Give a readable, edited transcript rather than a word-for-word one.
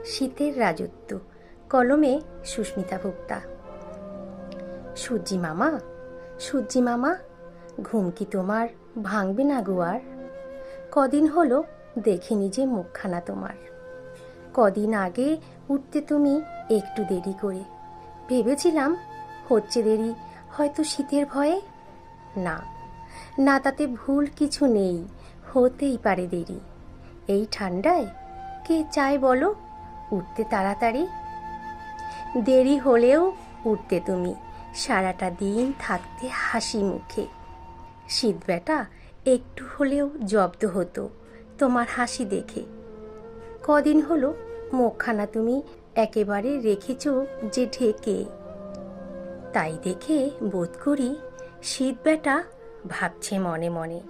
শীতের রাজত্ব, কলমে সুস্মিতা ভোক্তা। সূর্যি মামা, সূর্যি মামা, ঘুম কি তোমার ভাঙবে না গো আর? কদিন হলো দেখিনি যে মুখখানা তোমার। কদিন আগে উঠতে তুমি একটু দেরি করে, ভেবেছিলাম হচ্ছে দেরি হয়তো শীতের ভয়ে। না না, তাতে ভুল কিছু নেই, হতেই পারে দেরি। এই ঠান্ডায় কে চায় বলো উঠতে তাড়াতাড়ি? দেরি হলেও উঠতে তুমি সারাটা দিন থাকতে হাসি মুখে। শীত ব্যাটা একটু হলেও জব্দ হতো তোমার হাসি দেখে। কদিন হলো মুখখানা তুমি একেবারে রেখেছ যে ঢেকে। তাই দেখে বোধ করি শীত ব্যাটা ভাবছে মনে মনে,